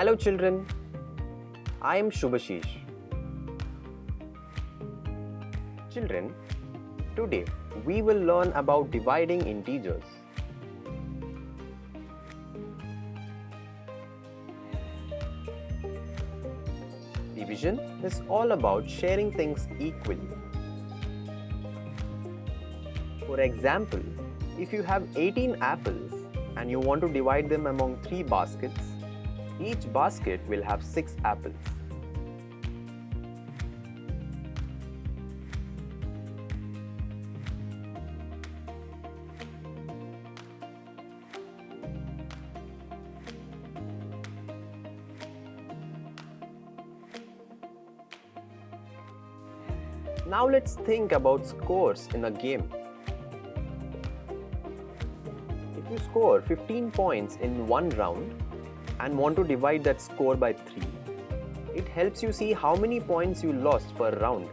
Hello children, I am Shubhashish. Children, today we will learn about dividing integers. Division is all about sharing things equally. For example, if you have 18 apples and you want to divide them among 3 baskets, each basket will have 6 apples. Now let's think about scores in a game. If you score 15 points in one round and want to divide that score by 3, it helps you see how many points you lost per round.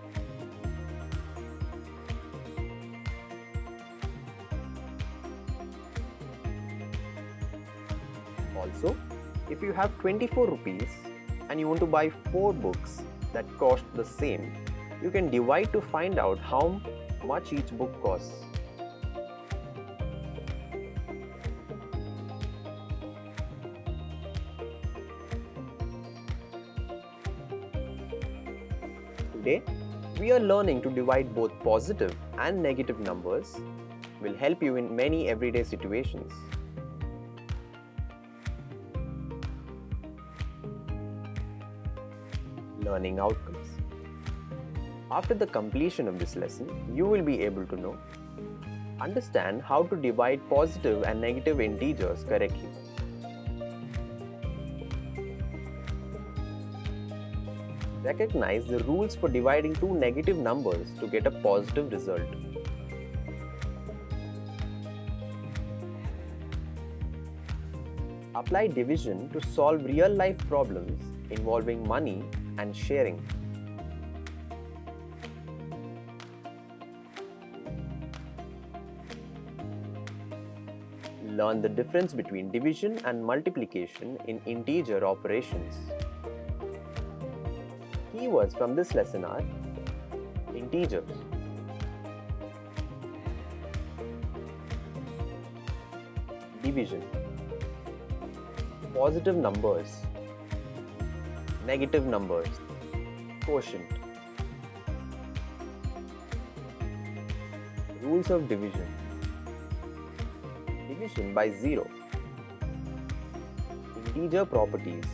Also, if you have 24 rupees and you want to buy 4 books that cost the same, you can divide to find out how much each book costs. Today, we are learning to divide both positive and negative numbers. Will help you in many everyday situations. Learning outcomes. After the completion of this lesson, you will be able to know, understand how to divide positive and negative integers correctly. Recognize the rules for dividing two negative numbers to get a positive result. Apply division to solve real-life problems involving money and sharing. Learn the difference between division and multiplication in integer operations. Keywords from this lesson are integers, division, positive numbers, negative numbers, quotient. Rules of division. Division by 0. Integer properties.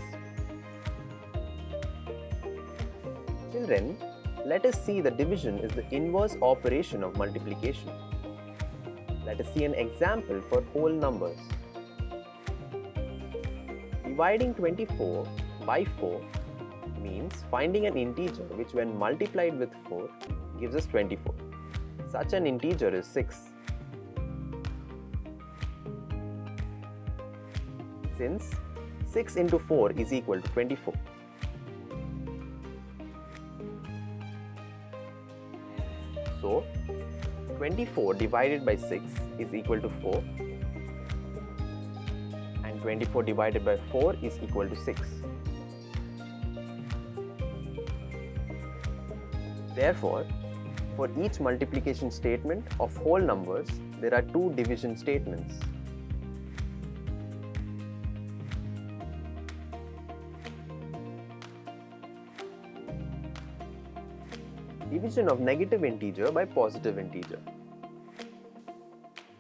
Children, let us see that division is the inverse operation of multiplication. Let us see an example for whole numbers. Dividing 24 by 4 means finding an integer which when multiplied with 4 gives us 24. Such an integer is 6. Since 6 into 4 is equal to 24. So, 24 divided by 6 is equal to 4 and 24 divided by 4 is equal to 6. Therefore, for each multiplication statement of whole numbers, there are 2 division statements. Division of negative integer by positive integer.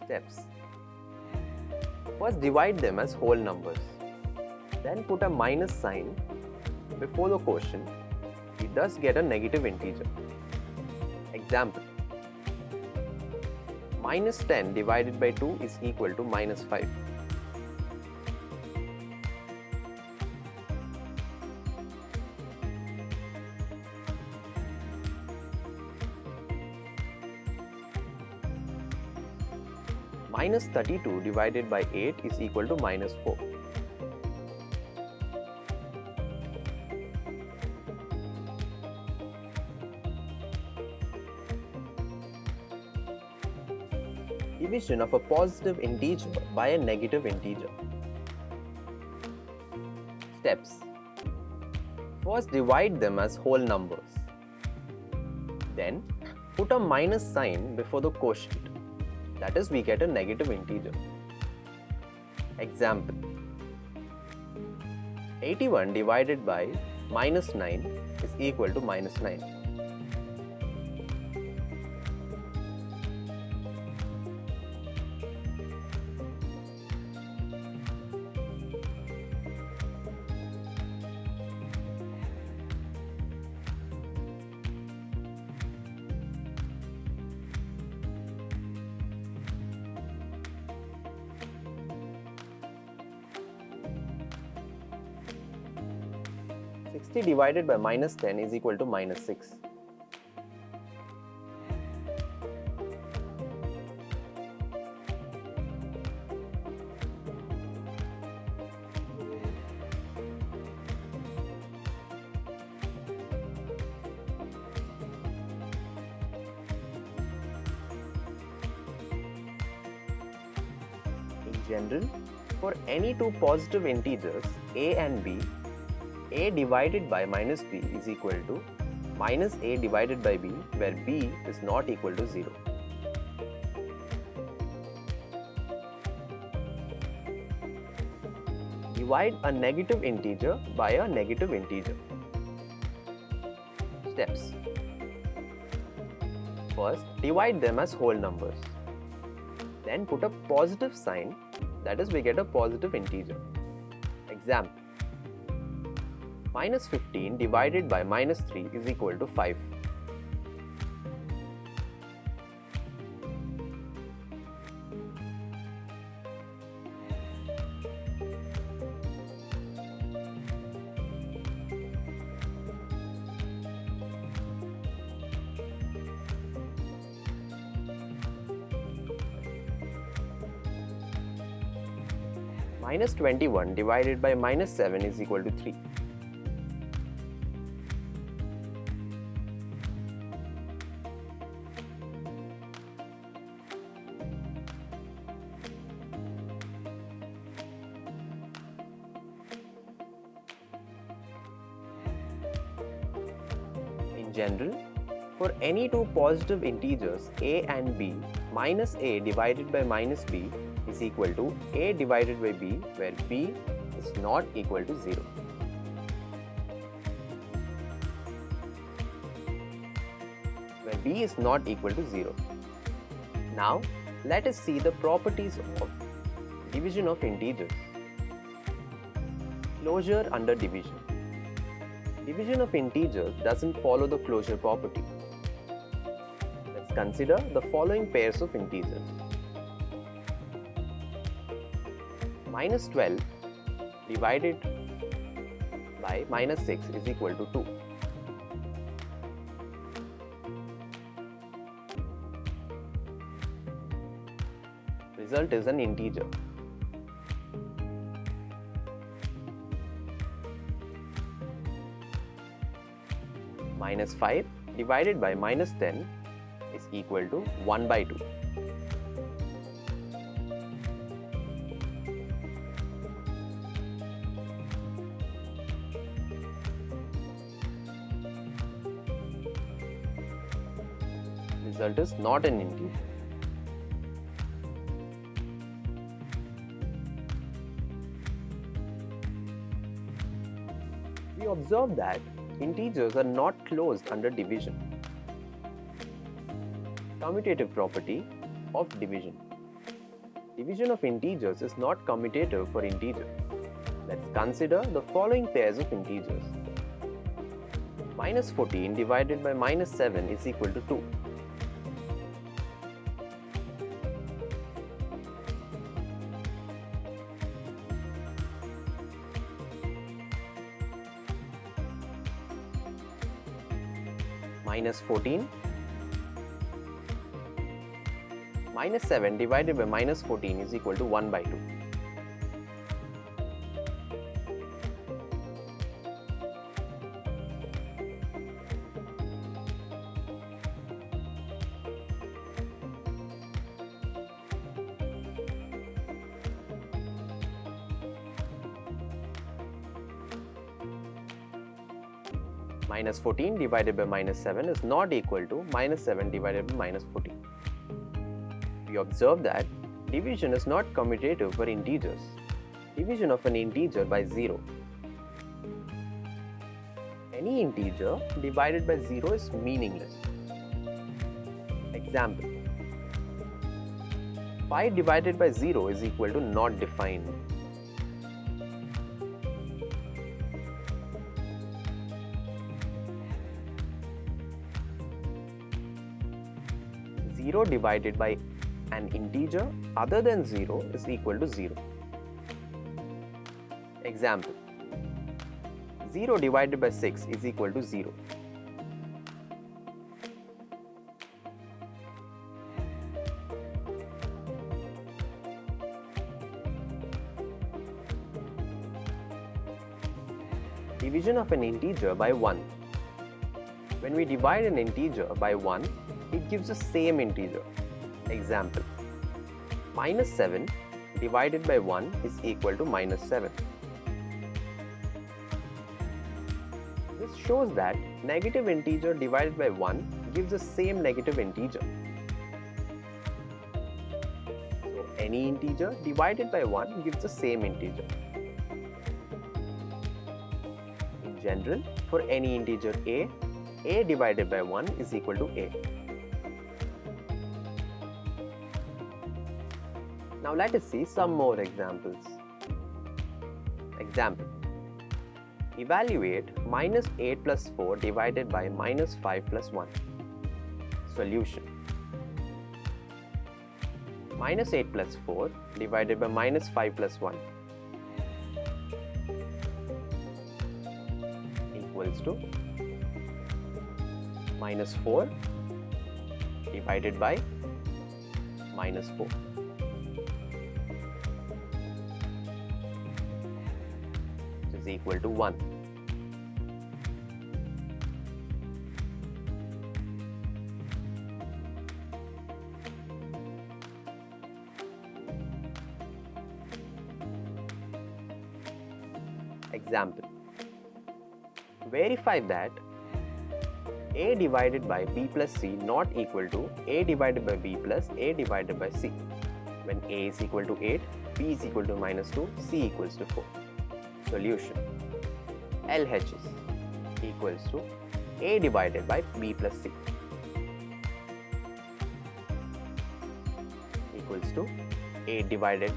Steps. First, divide them as whole numbers. Then put a minus sign before the quotient. We thus get a negative integer. Example. Minus 10 divided by 2 is equal to minus 5. Minus 32 divided by 8 is equal to minus 4. Division of a positive integer by a negative integer. Steps. First, divide them as whole numbers. Then, put a minus sign before the quotient. That is, we get a negative integer. Example: 81 divided by minus 9 is equal to minus 9. Sixty divided by minus 10 is equal to minus 6. In general, for any two positive integers a and b, a divided by minus b is equal to minus a divided by b, where b is not equal to 0. Divide a negative integer by a negative integer. Steps: first, divide them as whole numbers. Then put a positive sign, that is, we get a positive integer. Example: minus 15 divided by minus 3 is equal to 5. Minus 21 divided by minus 7 is equal to 3. In general, for any two positive integers a and b, minus a divided by minus b is equal to a divided by b, where b is not equal to 0. Where b is not equal to 0. Now, let us see the properties of division of integers. Closure under division. Division of integers doesn't follow the closure property. Let's consider the following pairs of integers. Minus 12 divided by minus 6 is equal to 2. Result is an integer. Minus 5 divided by minus 10 is equal to 1 by 2. Result is not an integer. We observe that integers are not closed under division. Commutative property of division. Division of integers is not commutative for integer. Let's consider the following pairs of integers. Minus 14 divided by minus 7 is equal to 2. Minus 14. Minus 7 divided by minus 14 is equal to 1 by 2. Minus 14 divided by minus 7 is not equal to minus 7 divided by minus 14. We observe that division is not commutative for integers. Division of an integer by 0. Any integer divided by 0 is meaningless. Example: 5 divided by 0 is equal to not defined. Zero divided by an integer other than 0 is equal to 0. Example: 0 divided by 6 is equal to 0. Division of an integer by 1. When we divide an integer by 1, it gives the same integer. Example: minus 7 divided by 1 is equal to minus 7. This shows that negative integer divided by 1 gives the same negative integer. So any integer divided by 1 gives the same integer. In general, for any integer a divided by 1 is equal to a. Now let us see some more examples. Example: evaluate minus 8 plus 4 divided by minus 5 plus 1. Solution: minus 8 plus 4 divided by minus 5 plus 1 equals to minus 4 divided by minus 4. Is equal to 1. Example: verify that a divided by b plus c not equal to a divided by b plus a divided by c when a is equal to 8, b is equal to minus 2, c equals to 4. Solution: LHS equals to a divided by b plus c equals to a divided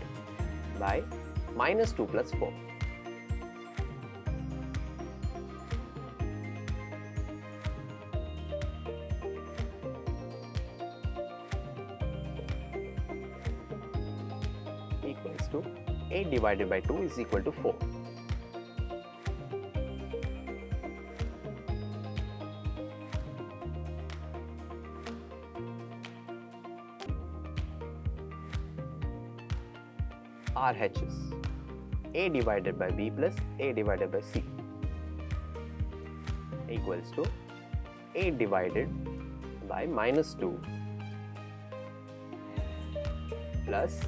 by minus 2 plus 4. Equals to 8 divided by 2 is equal to 4. RHS: a divided by b plus a divided by c equals to 8 divided by minus 2 plus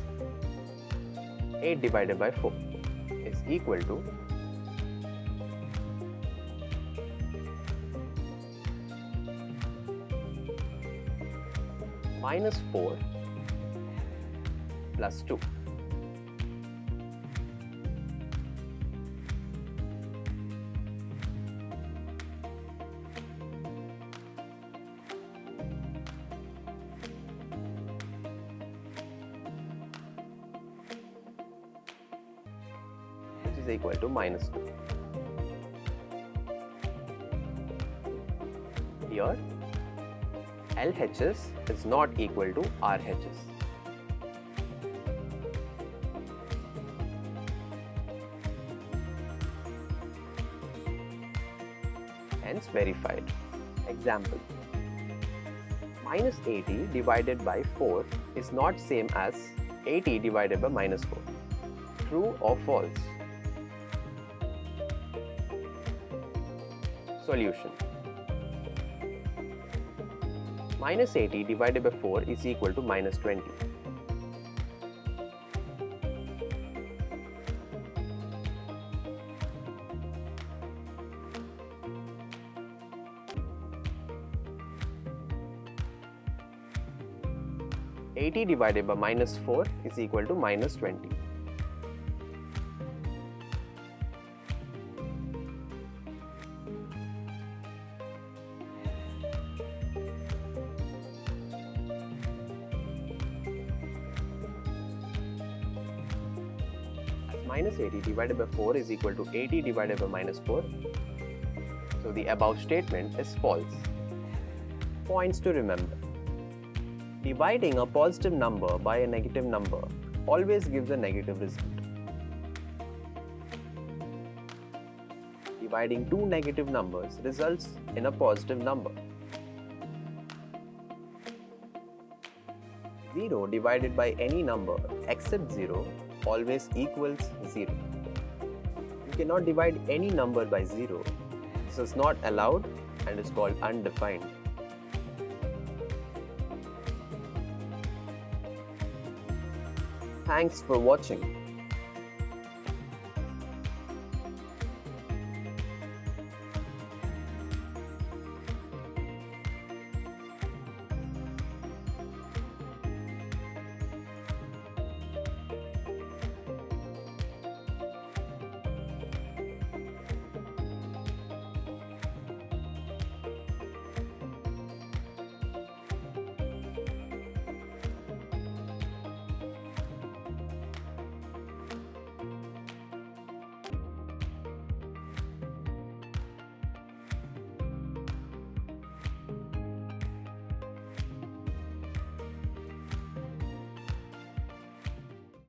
8 divided by 4 is equal to minus 4 plus 2. Which is equal to minus 2. Here, LHS is not equal to RHS. Hence verified. Example: minus 80 divided by 4 is not same as 80 divided by minus 4. True or false? Solution: minus 80 divided by 4 is equal to minus 20. 80 divided by minus 4 is equal to minus 20. Minus 80 divided by 4 is equal to 80 divided by minus 4. So the above statement is false. Points to remember. Dividing a positive number by a negative number always gives a negative result. Dividing two negative numbers results in a positive number. 0 divided by any number except 0 always equals 0. You cannot divide any number by 0. This is not allowed and is called undefined. Thanks for watching.